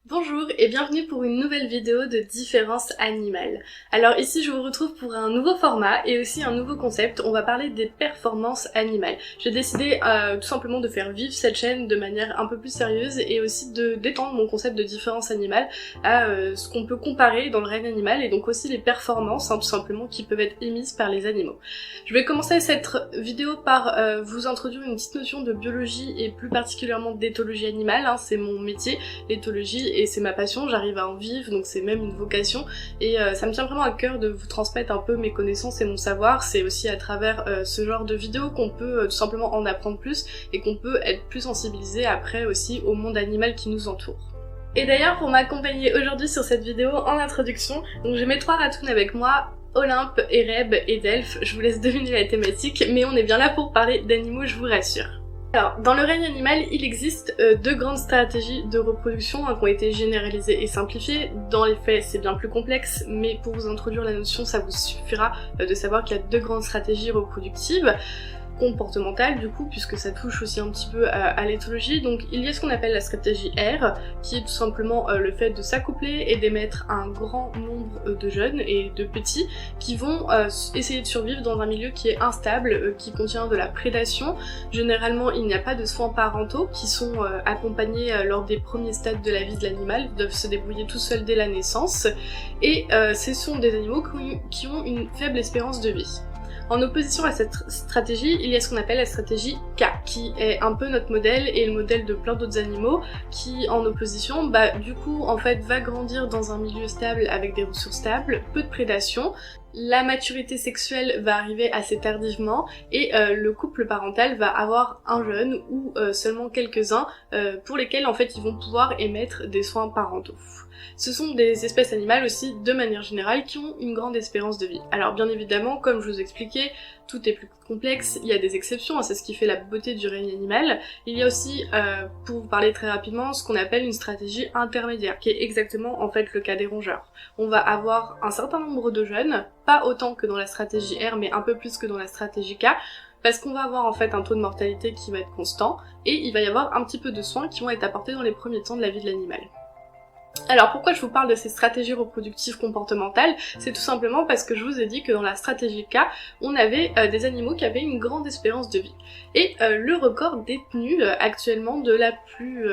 Bonjour et bienvenue pour une nouvelle vidéo de différence animale. Alors ici je vous retrouve pour un nouveau format et aussi un nouveau concept, on va parler des performances animales. J'ai décidé tout simplement de faire vivre cette chaîne de manière un peu plus sérieuse et aussi de d'étendre mon concept de différence animale à ce qu'on peut comparer dans le règne animal et donc aussi les performances tout simplement qui peuvent être émises par les animaux. Je vais commencer cette vidéo par vous introduire une petite notion de biologie et plus particulièrement d'éthologie animale, c'est mon métier, l'éthologie, et c'est ma passion, j'arrive à en vivre, donc c'est même une vocation, et ça me tient vraiment à cœur de vous transmettre un peu mes connaissances et mon savoir. C'est aussi à travers ce genre de vidéos qu'on peut tout simplement en apprendre plus, et qu'on peut être plus sensibilisé après aussi au monde animal qui nous entoure. Et d'ailleurs, pour m'accompagner aujourd'hui sur cette vidéo en introduction, donc j'ai mes trois ratounes avec moi, Olympe, Ereb et Delphes. Je vous laisse deviner la thématique, mais on est bien là pour parler d'animaux, je vous rassure. Alors, dans le règne animal, il existe deux grandes stratégies de reproduction qui ont été généralisées et simplifiées. Dans les faits, c'est bien plus complexe, mais pour vous introduire la notion, ça vous suffira de savoir qu'il y a deux grandes stratégies reproductives. Comportementale du coup, puisque ça touche aussi un petit peu à l'éthologie. Donc il y a ce qu'on appelle la stratégie R, qui est tout simplement le fait de s'accoupler et d'émettre un grand nombre de jeunes et de petits qui vont essayer de survivre dans un milieu qui est instable, qui contient de la prédation. Généralement il n'y a pas de soins parentaux qui sont accompagnés lors des premiers stades de la vie de l'animal, ils doivent se débrouiller tout seuls dès la naissance, et ce sont des animaux qui ont une faible espérance de vie. En opposition à cette stratégie, il y a ce qu'on appelle la stratégie K, qui est un peu notre modèle et le modèle de plein d'autres animaux, qui en opposition, du coup, en fait, va grandir dans un milieu stable avec des ressources stables, peu de prédation. La maturité sexuelle va arriver assez tardivement et le couple parental va avoir un jeune ou seulement quelques-uns pour lesquels en fait ils vont pouvoir émettre des soins parentaux. Ce sont des espèces animales aussi de manière générale qui ont une grande espérance de vie. Alors bien évidemment, comme je vous expliquais, tout est plus complexe, il y a des exceptions, c'est ce qui fait la beauté du règne animal. Il y a aussi, pour vous parler très rapidement, ce qu'on appelle une stratégie intermédiaire, qui est exactement en fait le cas des rongeurs. On va avoir un certain nombre de jeunes, pas autant que dans la stratégie R, mais un peu plus que dans la stratégie K, parce qu'on va avoir en fait un taux de mortalité qui va être constant, et il va y avoir un petit peu de soins qui vont être apportés dans les premiers temps de la vie de l'animal. Alors pourquoi je vous parle de ces stratégies reproductives comportementales? C'est tout simplement parce que je vous ai dit que dans la stratégie K, on avait des animaux qui avaient une grande espérance de vie. Et le record détenu actuellement de la plus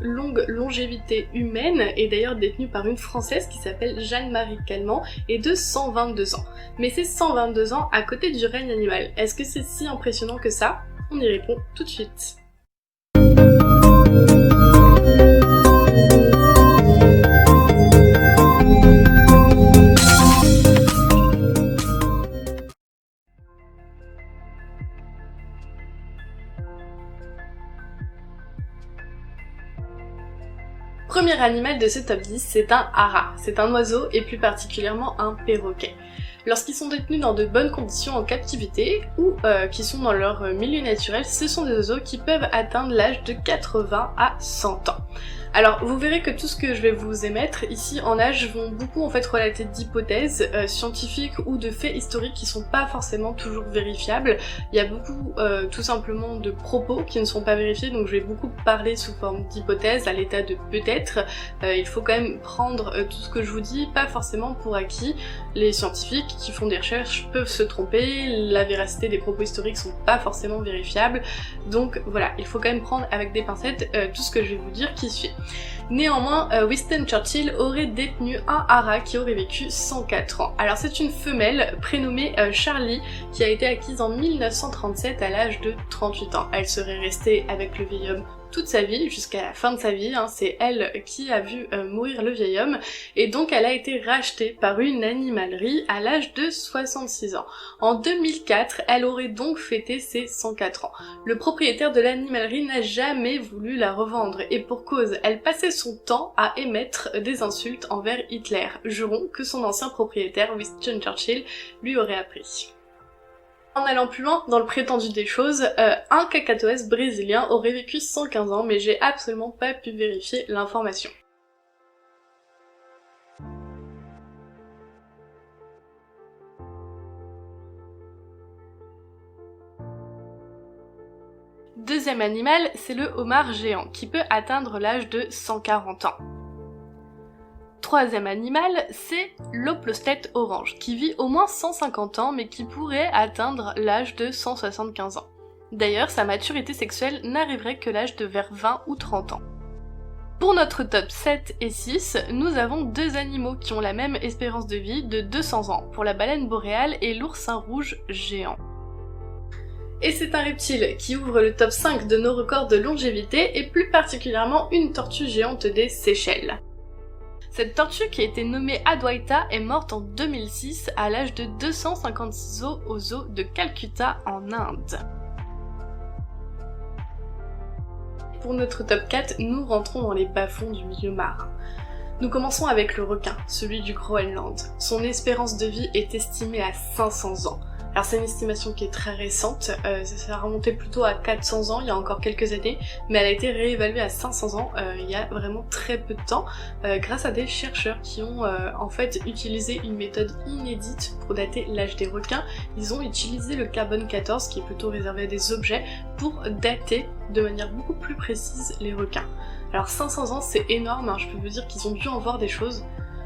longue longévité humaine est d'ailleurs détenu par une Française qui s'appelle Jeanne-Marie Calment et de 122 ans. Mais c'est 122 ans à côté du règne animal. Est-ce que c'est si impressionnant que ça? On y répond tout de suite. Premier animal de ce top 10, c'est un hara. C'est un oiseau et plus particulièrement un perroquet. Lorsqu'ils sont détenus dans de bonnes conditions en captivité ou qui sont dans leur milieu naturel, ce sont des oiseaux qui peuvent atteindre l'âge de 80 à 100 ans. Alors vous verrez que tout ce que je vais vous émettre ici en âge vont beaucoup en fait relater d'hypothèses scientifiques ou de faits historiques qui sont pas forcément toujours vérifiables. Il y a beaucoup tout simplement de propos qui ne sont pas vérifiés, donc je vais beaucoup parler sous forme d'hypothèses à l'état de peut-être. Il faut quand même prendre tout ce que je vous dis, pas forcément pour acquis. Les scientifiques qui font des recherches peuvent se tromper, la véracité des propos historiques sont pas forcément vérifiables, donc voilà, il faut quand même prendre avec des pincettes tout ce que je vais vous dire qui suit. Néanmoins, Winston Churchill aurait détenu un hara qui aurait vécu 104 ans. Alors c'est une femelle prénommée Charlie qui a été acquise en 1937 à l'âge de 38 ans. Elle serait restée avec le vieil homme toute sa vie, jusqu'à la fin de sa vie, c'est elle qui a vu mourir le vieil homme, et donc elle a été rachetée par une animalerie à l'âge de 66 ans. En 2004, elle aurait donc fêté ses 104 ans. Le propriétaire de l'animalerie n'a jamais voulu la revendre, et pour cause, elle passait son temps à émettre des insultes envers Hitler, jurons que son ancien propriétaire Winston Churchill lui aurait appris. En allant plus loin dans le prétendu des choses, un cacatoès brésilien aurait vécu 115 ans, mais j'ai absolument pas pu vérifier l'information. Deuxième animal, c'est le homard géant, qui peut atteindre l'âge de 140 ans. Troisième animal, c'est l'Oplostète orange, qui vit au moins 150 ans mais qui pourrait atteindre l'âge de 175 ans. D'ailleurs, sa maturité sexuelle n'arriverait que l'âge de vers 20 ou 30 ans. Pour notre top 7 et 6, nous avons deux animaux qui ont la même espérance de vie de 200 ans, pour la baleine boréale et l'oursin rouge géant. Et c'est un reptile qui ouvre le top 5 de nos records de longévité, et plus particulièrement une tortue géante des Seychelles. Cette tortue, qui a été nommée Adwaita, est morte en 2006 à l'âge de 256 ans au zoo de Calcutta en Inde. Pour notre top 4, nous rentrons dans les bas-fonds du milieu marin. Nous commençons avec le requin, celui du Groenland. Son espérance de vie est estimée à 500 ans. Alors c'est une estimation qui est très récente, ça a remonté plutôt à 400 ans il y a encore quelques années, mais elle a été réévaluée à 500 ans il y a vraiment très peu de temps, grâce à des chercheurs qui ont en fait utilisé une méthode inédite pour dater l'âge des requins. Ils ont utilisé le carbone 14, qui est plutôt réservé à des objets, pour dater de manière beaucoup plus précise les requins. Alors 500 ans c'est énorme, hein, je peux vous dire qu'ils ont dû en voir des choses.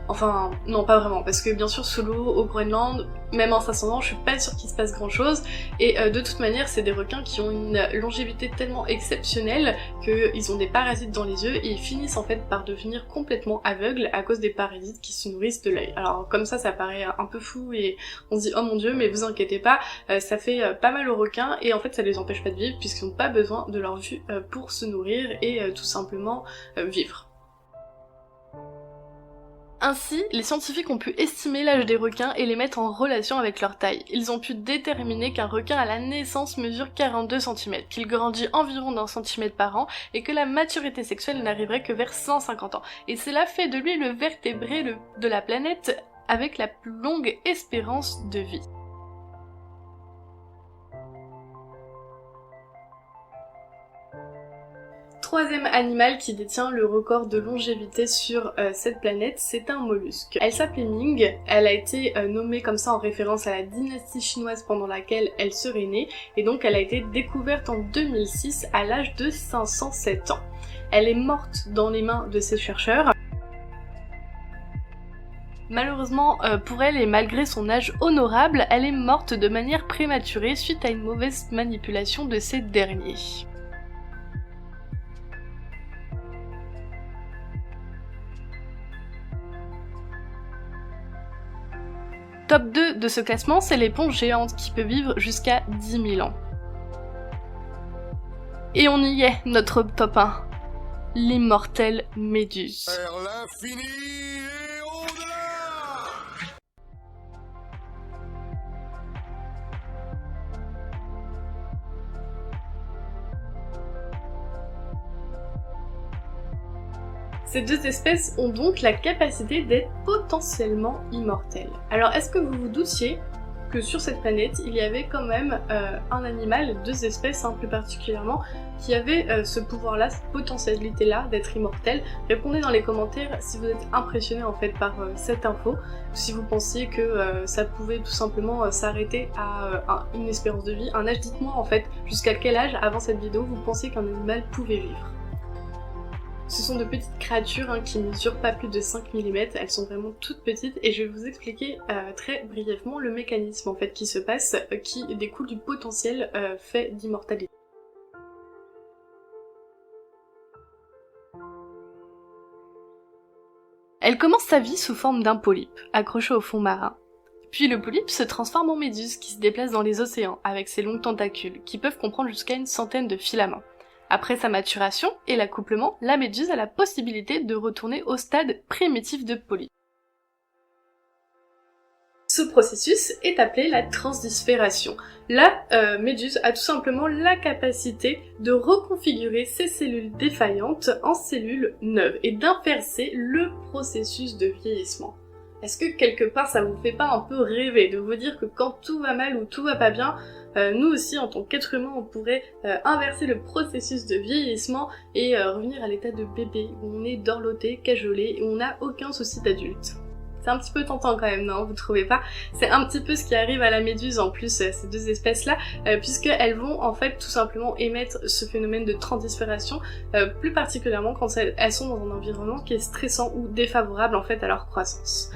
Enfin, non, pas vraiment, parce que bien sûr, sous l'eau, au Groenland, même en 500 ans, je suis pas sûre qu'il se passe grand chose, et de toute manière, c'est des requins qui ont une longévité tellement exceptionnelle qu'ils ont des parasites dans les yeux, et ils finissent en fait par devenir complètement aveugles à cause des parasites qui se nourrissent de l'œil. Alors comme ça paraît un peu fou, et on se dit, oh mon dieu, mais vous inquiétez pas, ça fait pas mal aux requins, et en fait, ça les empêche pas de vivre, puisqu'ils n'ont pas besoin de leur vue pour se nourrir, et tout simplement vivre. Ainsi, les scientifiques ont pu estimer l'âge des requins et les mettre en relation avec leur taille. Ils ont pu déterminer qu'un requin à la naissance mesure 42 cm, qu'il grandit environ d'1 cm par an et que la maturité sexuelle n'arriverait que vers 150 ans. Et cela fait de lui le vertébré de la planète avec la plus longue espérance de vie. Troisième animal qui détient le record de longévité sur cette planète, c'est un mollusque. Elle s'appelait Ming, elle a été nommée comme ça en référence à la dynastie chinoise pendant laquelle elle serait née, et donc elle a été découverte en 2006 à l'âge de 507 ans. Elle est morte dans les mains de ces chercheurs. Malheureusement pour elle, et malgré son âge honorable, elle est morte de manière prématurée suite à une mauvaise manipulation de ces derniers. Top 2 de ce classement, c'est l'éponge géante qui peut vivre jusqu'à 10 000 ans. Et on y est, notre top 1. L'immortelle Méduse. Vers l'infini et au-delà. Ces deux espèces ont donc la capacité d'être potentiellement immortelles. Alors est-ce que vous vous doutiez que sur cette planète, il y avait quand même un animal, deux espèces plus particulièrement, qui avaient ce pouvoir-là, cette potentialité-là d'être immortel? Répondez dans les commentaires si vous êtes impressionné en fait par cette info, si vous pensiez que ça pouvait tout simplement s'arrêter à une espérance de vie, un âge. Dites-moi en fait jusqu'à quel âge avant cette vidéo vous pensiez qu'un animal pouvait vivre. Ce sont de petites créatures qui mesurent pas plus de 5 mm, elles sont vraiment toutes petites, et je vais vous expliquer très brièvement le mécanisme en fait qui se passe, qui découle du potentiel fait d'immortalité. Elle commence sa vie sous forme d'un polype, accroché au fond marin. Puis le polype se transforme en méduse qui se déplace dans les océans avec ses longues tentacules, qui peuvent comprendre jusqu'à une centaine de filaments. Après sa maturation et l'accouplement, la méduse a la possibilité de retourner au stade primitif de polype. Ce processus est appelé la transdisphération. La méduse a tout simplement la capacité de reconfigurer ses cellules défaillantes en cellules neuves et d'inverser le processus de vieillissement. Est-ce que quelque part ça vous fait pas un peu rêver de vous dire que quand tout va mal ou tout va pas bien, nous aussi en tant qu'être humain on pourrait inverser le processus de vieillissement et revenir à l'état de bébé où on est dorloté, cajolé et on n'a aucun souci d'adulte? C'est un petit peu tentant quand même, non? Vous trouvez pas? C'est un petit peu ce qui arrive à la méduse en plus, ces deux espèces-là, puisqu'elles vont en fait tout simplement émettre ce phénomène de transpiration, plus particulièrement quand elles sont dans un environnement qui est stressant ou défavorable en fait à leur croissance.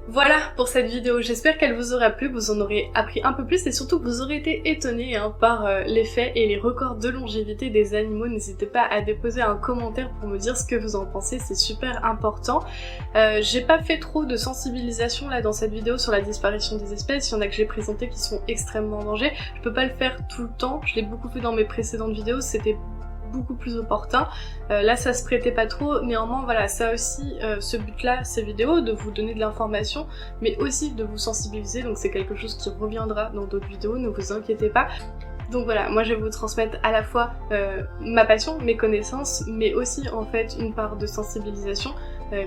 Voilà pour cette vidéo, j'espère qu'elle vous aura plu, vous en aurez appris un peu plus et surtout que vous aurez été étonnés par les faits et les records de longévité des animaux. N'hésitez pas à déposer un commentaire pour me dire ce que vous en pensez, c'est super important. J'ai pas fait trop de sensibilisation là dans cette vidéo sur la disparition des espèces, il y en a que j'ai présenté qui sont extrêmement en danger. Je peux pas le faire tout le temps, je l'ai beaucoup fait dans mes précédentes vidéos, c'était beaucoup plus opportun. Là ça se prêtait pas trop, néanmoins voilà, ça aussi ce but là, ces vidéos, de vous donner de l'information mais aussi de vous sensibiliser, donc c'est quelque chose qui reviendra dans d'autres vidéos, ne vous inquiétez pas. Donc voilà, moi je vais vous transmettre à la fois ma passion, mes connaissances, mais aussi en fait une part de sensibilisation,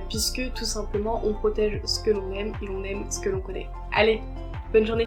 puisque tout simplement on protège ce que l'on aime et on aime ce que l'on connaît. Allez, bonne journée!